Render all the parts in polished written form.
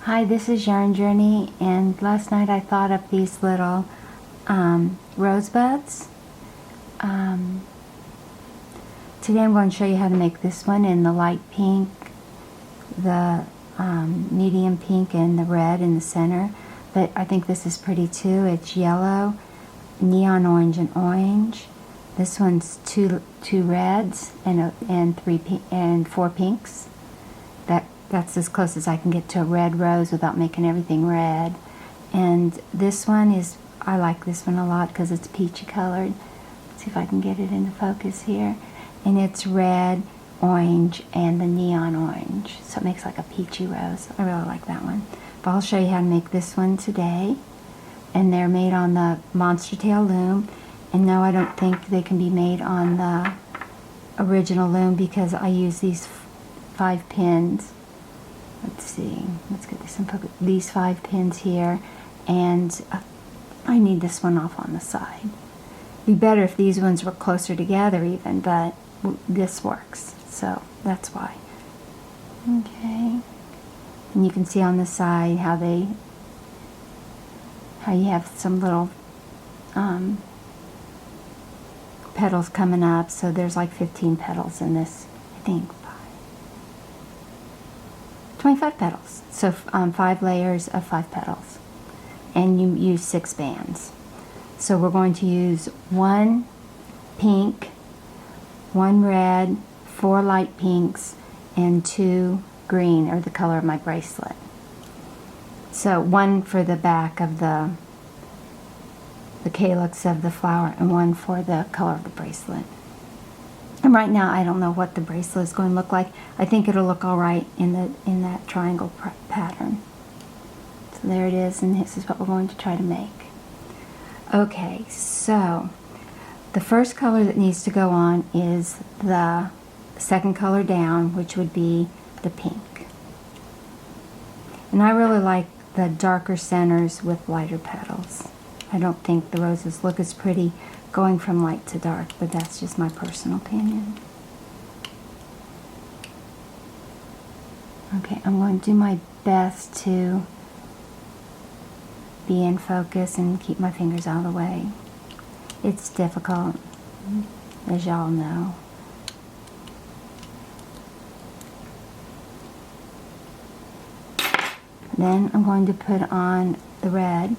Hi, this is Yarn Journey, and last night I thought up these little rosebuds. Today I'm going to show you how to make this one in the light pink, the medium pink, and the red in the center. But I think this is pretty too. It's yellow, neon orange, and orange. This one's two reds and four pinks. That's as close as I can get to a red rose without making everything red. And this one is, I like this one a lot because it's peachy colored. Let's see if I can get it into focus here. And it's red, orange, and the neon orange. So it makes like a peachy rose. I really like that one. But I'll show you how to make this one today. And they're made on the MonsterTail Loom. And no, I don't think they can be made on the original loom because I use these 5 pins. Let's see, let's get this in focus. These 5 pins here, and I need this one off on the side. It'd be better if these ones were closer together even, but this works, so that's why. Okay, and you can see on the side how you have some little petals coming up, so there's like 15 petals in this, I think. 25 petals, so 5 layers of 5 petals, and you use 6 bands. So we're going to use 1 pink, 1 red, 4 light pinks, and 2 green, or the color of my bracelet. So 1 for the back of the calyx of the flower, and 1 for the color of the bracelet. And right now, I don't know what the bracelet is going to look like. I think it'll look all right in that triangle pattern. So there it is, and this is what we're going to try to make. Okay, so the first color that needs to go on is the second color down, which would be the pink. And I really like the darker centers with lighter petals. I don't think the roses look as pretty going from light to dark, but that's just my personal opinion. Okay, I'm going to do my best to be in focus and keep my fingers out of the way. It's difficult, as y'all know. Then I'm going to put on the red.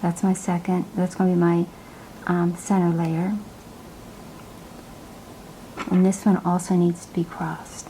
That's my second. That's going to be my center layer, and this one also needs to be crossed.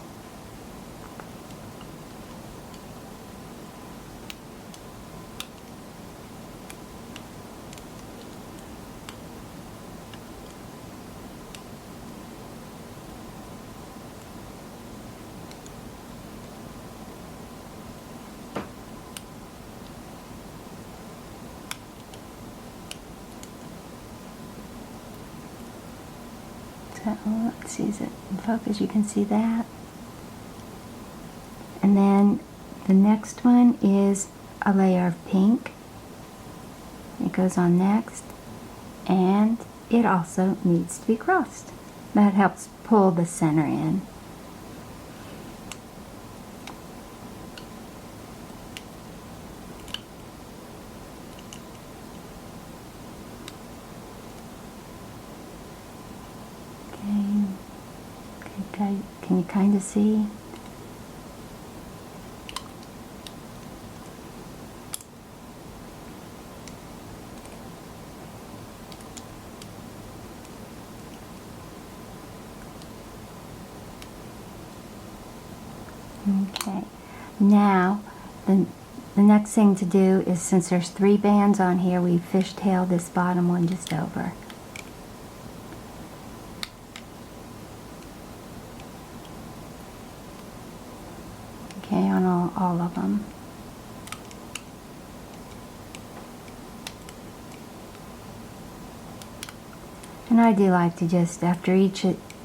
So, let's see, is it in focus? You can see that. And then the next one is a layer of pink. It goes on next, and it also needs to be crossed. That helps pull the center in. Okay, can you kind of see? Okay, now the next thing to do is, since there's 3 bands on here, we fishtail this bottom one just over. Okay, on all of them. And I do like to just, after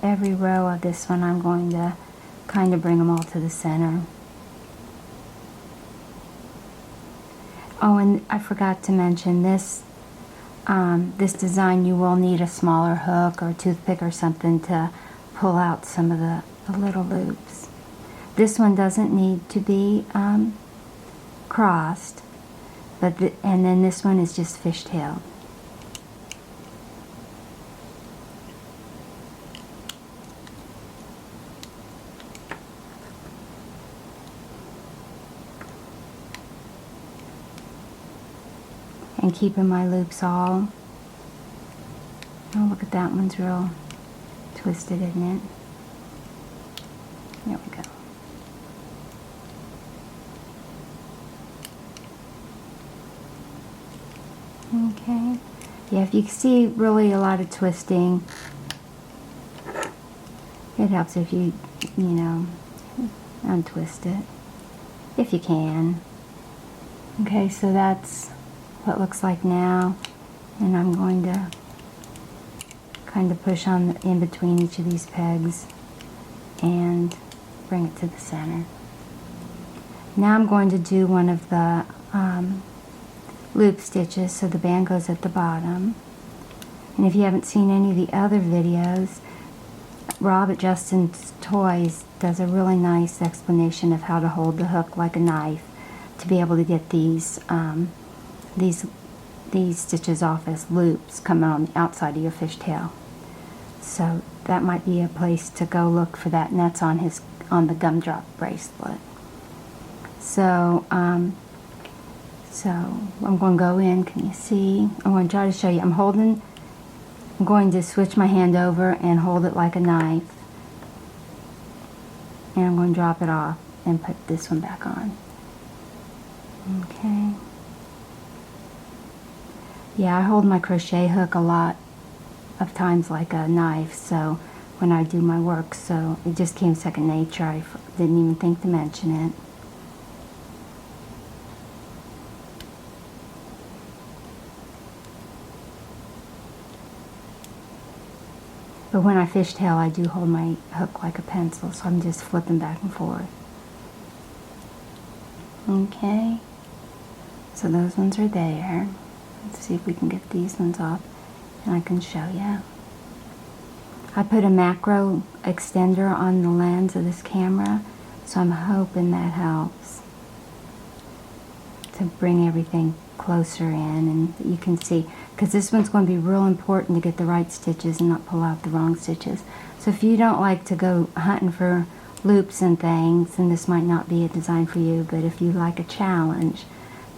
every row of this one, I'm going to kind of bring them all to the center. Oh, and I forgot to mention this, this design, you will need a smaller hook or toothpick or something to pull out some of the little loops. This one doesn't need to be crossed, but and then this one is just fishtailed. And keeping my loops all. Oh, look at that one's real twisted, isn't it? There we go. Okay. Yeah, if you see really a lot of twisting, it helps if you know, untwist it, if you can. Okay, so that's what it looks like now, and I'm going to kind of push on in between each of these pegs and bring it to the center. Now I'm going to do one of the loop stitches, so the band goes at the bottom. And if you haven't seen any of the other videos, Rob at Justin's Toys does a really nice explanation of how to hold the hook like a knife to be able to get these stitches off as loops coming on the outside of your fishtail. So that might be a place to go look for that, and that's on the gumdrop bracelet. So I'm going to go in. Can you see? I'm going to try to show you. I'm going to switch my hand over and hold it like a knife, and I'm going to drop it off and put this one back on. Okay. Yeah, I hold my crochet hook a lot of times like a knife, so when I do my work, so it just came second nature. I didn't even think to mention it. But when I fishtail, I do hold my hook like a pencil, so I'm just flipping back and forth. Okay, so those ones are there. Let's see if we can get these ones off, and I can show you. I put a macro extender on the lens of this camera, so I'm hoping that helps to bring everything closer in, and you can see, because this one's going to be real important to get the right stitches and not pull out the wrong stitches. So if you don't like to go hunting for loops and things, then this might not be a design for you, but if you like a challenge,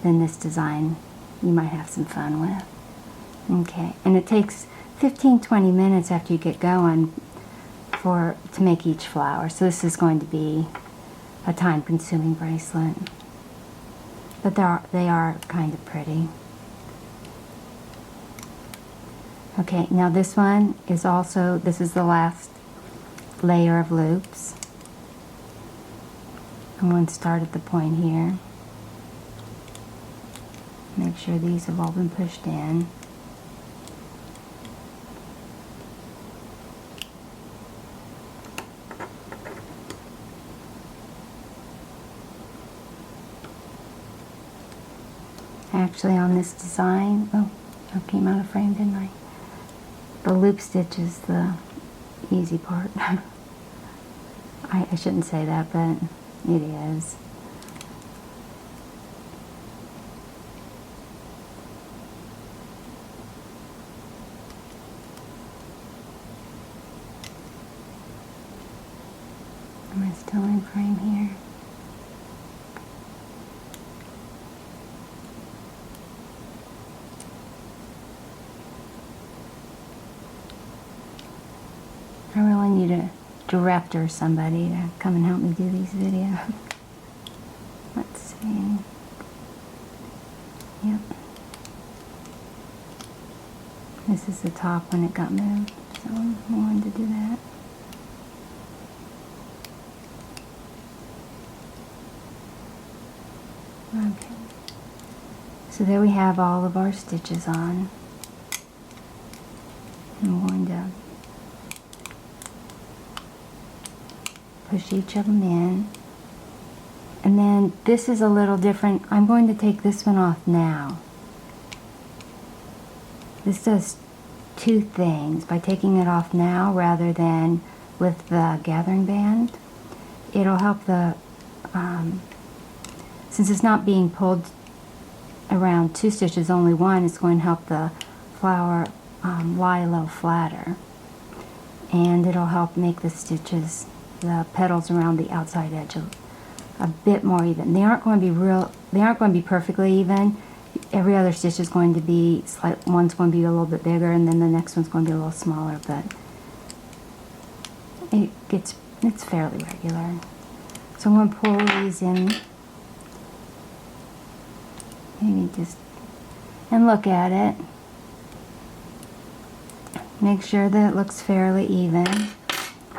then this design you might have some fun with. Okay, and it takes 15-20 minutes after you get going to make each flower, so this is going to be a time-consuming bracelet. But they are kind of pretty. Okay, now this one is also, this is the last layer of loops. I'm going to start at the point here. Make sure these have all been pushed in. Actually, on this design, oh, I came out of frame, didn't I? The loop stitch is the easy part. I shouldn't say that, but it is. Am I still in frame here? I really need a director or somebody to come and help me do these videos. Let's see. Yep. This is the top when it got moved, so I wanted to do that. Okay. So there we have all of our stitches on. I'm going to push each of them in. And then this is a little different. I'm going to take this one off now. This does two things. By taking it off now rather than with the gathering band, it'll help the since it's not being pulled around 2 stitches, only 1, it's going to help the flower lie a little flatter, and it'll help make the stitches, the petals around the outside edge a bit more even. They aren't going to be perfectly even. Every other stitch is going to be one's going to be a little bit bigger, and then the next one's going to be a little smaller, but it's fairly regular. So I'm going to pull these in, maybe just, and look at it. Make sure that it looks fairly even. And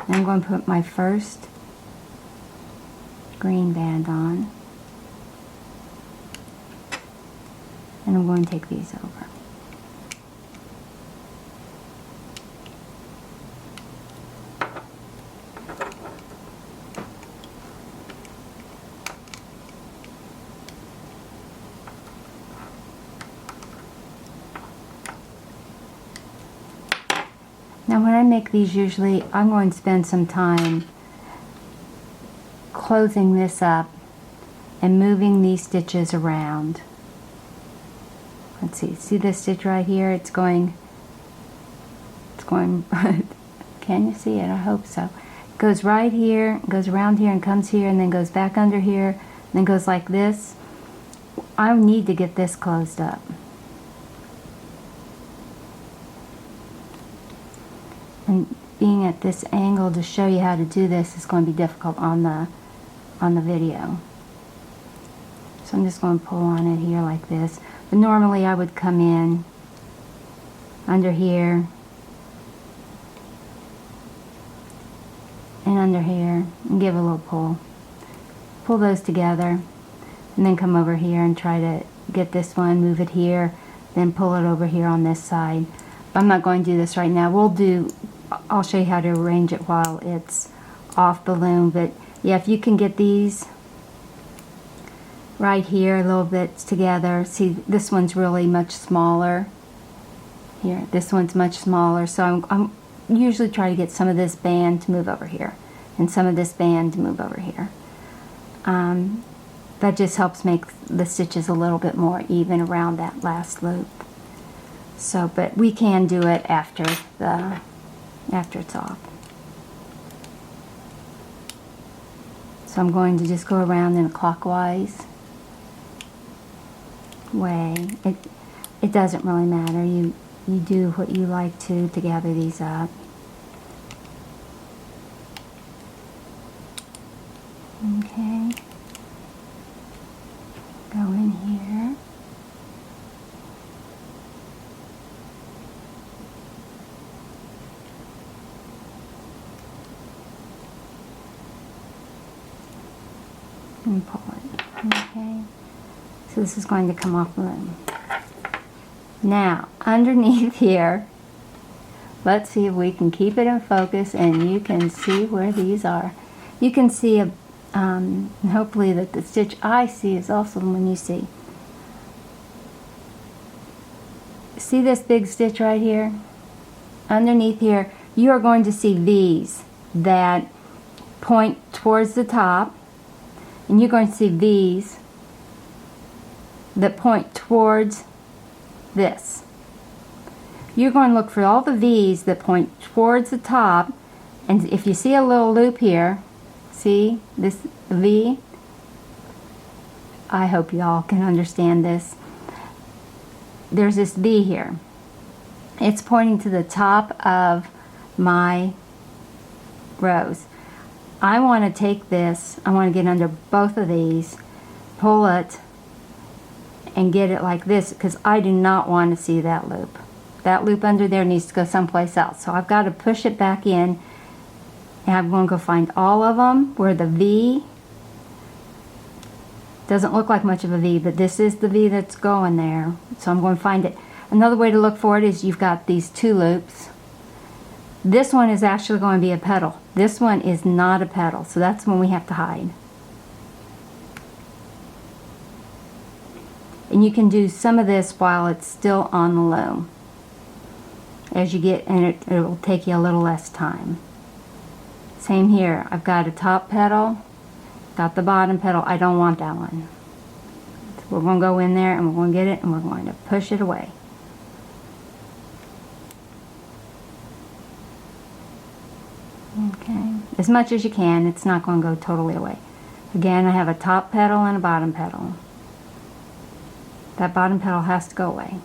I'm going to put my first green band on. And I'm going to take these over. Now when I make these, usually I'm going to spend some time closing this up and moving these stitches around. Let's see this stitch right here? It's going, can you see it? I hope so. It goes right here, goes around here and comes here, and then goes back under here, and then goes like this. I need to get this closed up. And being at this angle to show you how to do this is going to be difficult on the video. So I'm just going to pull on it here like this. But normally I would come in under here and under here and give a little pull. Pull those together and then come over here and try to get this one, move it here, then pull it over here on this side. But I'm not going to do this right now. I'll show you how to arrange it while it's off the loom. But yeah, if you can get these right here a little bit together. See, this one's really much smaller. Here, this one's much smaller. So I'm usually try to get some of this band to move over here and some of this band to move over here. That just helps make the stitches a little bit more even around that last loop. So, but we can do it after it's off. So I'm going to just go around in a clockwise way. It doesn't really matter. You do what you like to gather these up. Okay. Go in here. And pull it. Okay. So this is going to come off the loom. Now, underneath here, let's see if we can keep it in focus and you can see where these are. You can see, hopefully that the stitch I see is also the one you see. See this big stitch right here? Underneath here, you are going to see V's that point towards the top, and you're going to see V's that point towards this. You're going to look for all the V's that point towards the top, and if you see a little loop here, see this V? I hope y'all can understand this. There's this V here. It's pointing to the top of my rows. I want to take this, I want to get under both of these, pull it, and get it like this, because I do not want to see that loop. That loop under there needs to go someplace else. So I've got to push it back in, and I'm going to go find all of them where the V doesn't look like much of a V, but this is the V that's going there. So I'm going to find it. Another way to look for it is you've got these 2 loops. This one is actually going to be a petal. This one is not a petal, so that's when we have to hide. And you can do some of this while it's still on the loom. As you get, and it will take you a little less time. Same here. I've got a top petal, got the bottom petal. I don't want that one. We're going to go in there and we're going to get it and we're going to push it away. Okay, as much as you can. It's not going to go totally away. Again, I have a top petal and a bottom petal. That bottom petal has to go away.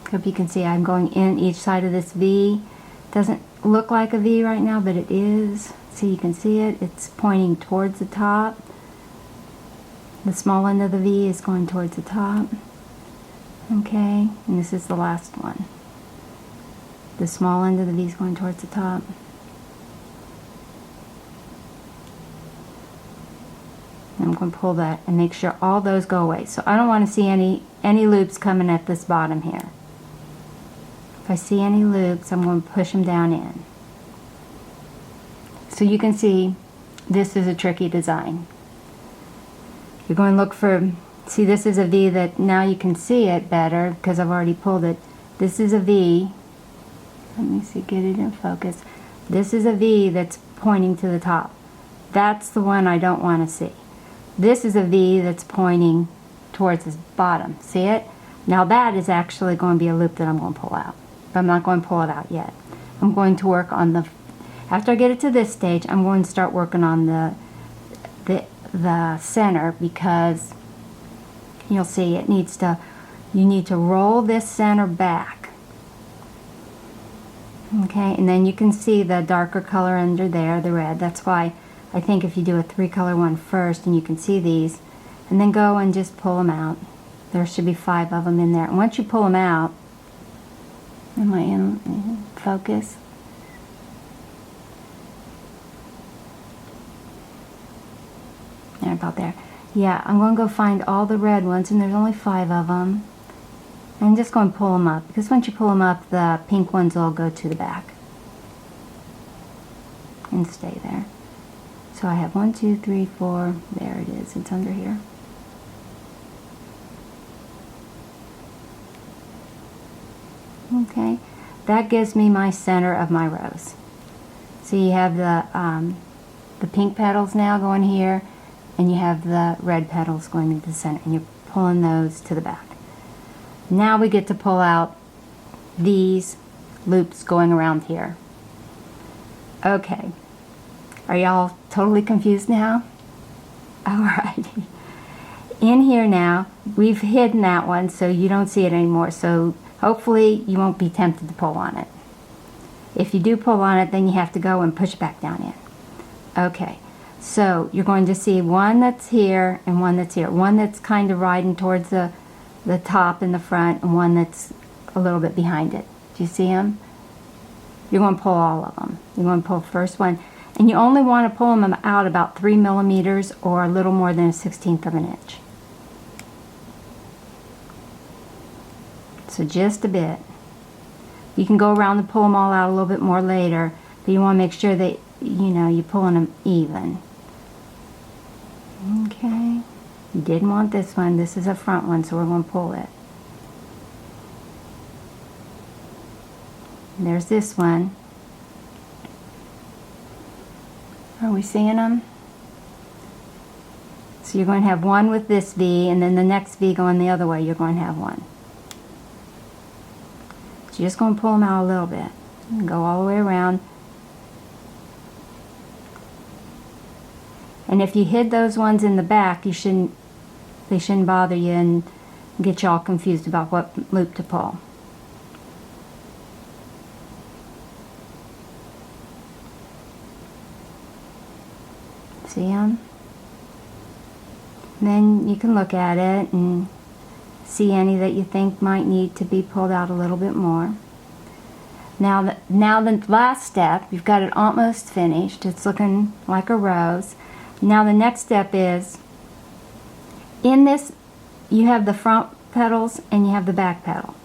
Hope you can see I'm going in each side of this V. Doesn't look like a V right now, but it is. See, you can see it. It's pointing towards the top. The small end of the V is going towards the top. Okay, and this is the last one. The small end of the V is going towards the top. And I'm going to pull that and make sure all those go away. So I don't want to see any loops coming at this bottom here. If I see any loops, I'm going to push them down in. So you can see this is a tricky design. You're going to look for, see, this is a V that now you can see it better because I've already pulled it. This is a V. Let me see, get it in focus. This is a V that's pointing to the top. That's the one I don't want to see. This is a V that's pointing towards the bottom. See it? Now that is actually going to be a loop that I'm going to pull out. But I'm not going to pull it out yet. I'm going to work on the, after I get it to this stage, I'm going to start working on the center, because you'll see it needs to, you need to roll this center back. Okay, and then you can see the darker color under there, the red. That's why I think if you do a 3-color one first, and you can see these, and then go and just pull them out. There should be 5 of them in there. And once you pull them out, am I in focus? There, about there. Yeah, I'm going to go find all the red ones, and there's only 5 of them. I'm just going to pull them up, because once you pull them up, the pink ones will go to the back and stay there. So I have 1, 2, 3, 4. There it is. It's under here. Okay, that gives me my center of my rose. So you have the pink petals now going here, and you have the red petals going into the center, and you're pulling those to the back. Now we get to pull out these loops going around here. Okay, are y'all totally confused now? Alrighty. In here now, we've hidden that one so you don't see it anymore, so hopefully you won't be tempted to pull on it. If you do pull on it, then you have to go and push back down in. Okay, so you're going to see one that's here and one that's here. One that's kind of riding towards the top in the front, and one that's a little bit behind it. Do you see them? You're going to pull all of them. You're going to pull the first one, and you only want to pull them out about 3 millimeters or a little more than 1/16 of an inch. So just a bit. You can go around and pull them all out a little bit more later, but you want to make sure that, you know, you're pulling them even. Okay. You didn't want this one. This is a front one, so we're going to pull it. There's this one. Are we seeing them? So you're going to have one with this V, and then the next V going the other way, you're going to have one. So you're just going to pull them out a little bit and go all the way around. And if you hid those ones in the back, they shouldn't bother you and get you all confused about what loop to pull. See them? Then you can look at it and see any that you think might need to be pulled out a little bit more. Now the last step, you've got it almost finished. It's looking like a rose. Now the next step is, in this you have the front petals and you have the back petal.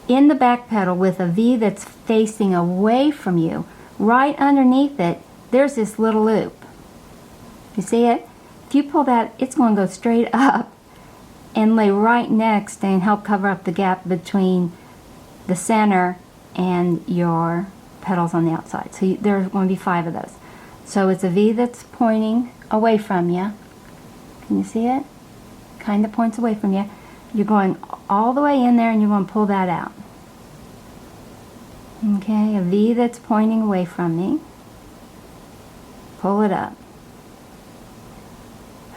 In the back petal, with a V that's facing away from you, right underneath it, there's this little loop. You see it? If you pull that, it's going to go straight up and lay right next and help cover up the gap between the center and your petals on the outside. So there's going to be 5 of those. So it's a V that's pointing away from you. Can you see it? Kind of points away from you. You're going all the way in there and you're going to pull that out. Okay, a V that's pointing away from me. Pull it up.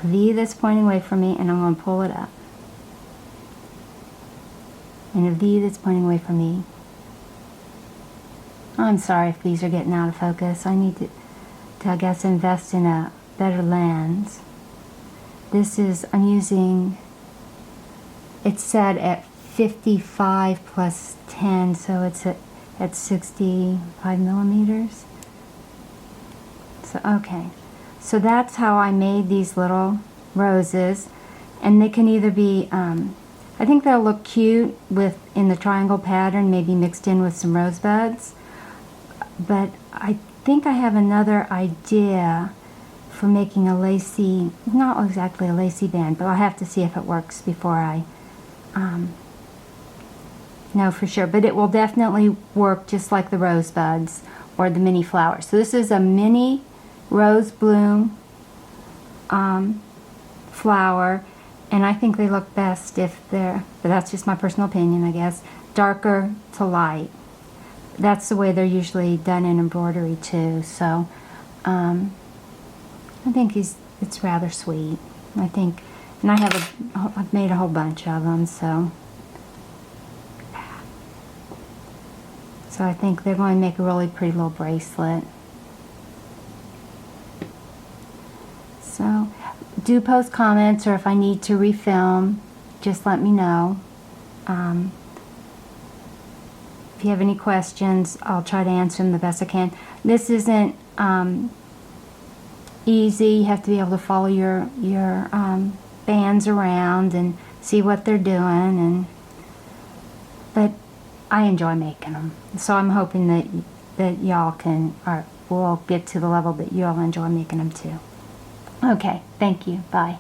A V that's pointing away from me, and I'm going to pull it up. And a V that's pointing away from me. I'm sorry if these are getting out of focus. I need to I guess, invest in a better lens. This is, I'm using, it's set at 55 plus 10, so it's at 65 millimeters. So, okay. So that's how I made these little roses. And they can either be, I think they'll look cute in the triangle pattern, maybe mixed in with some rosebuds. But I think I have another idea for making a lacy, not exactly a lacy band, but I'll have to see if it works before I know for sure. But it will definitely work just like the rosebuds or the mini flowers. So this is a mini rose bloom flower, and I think they look best if they're, but that's just my personal opinion, I guess, darker to light. That's the way they're usually done in embroidery too. So I think it's rather sweet. I think, and I've made a whole bunch of them. So I think they're going to make a really pretty little bracelet. So do post comments, or if I need to refilm, just let me know. If you have any questions, I'll try to answer them the best I can. This isn't easy. You have to be able to follow your bands around and see what they're doing, but I enjoy making them. So I'm hoping that y'all will get to the level that y'all enjoy making them too. Okay, thank you. Bye.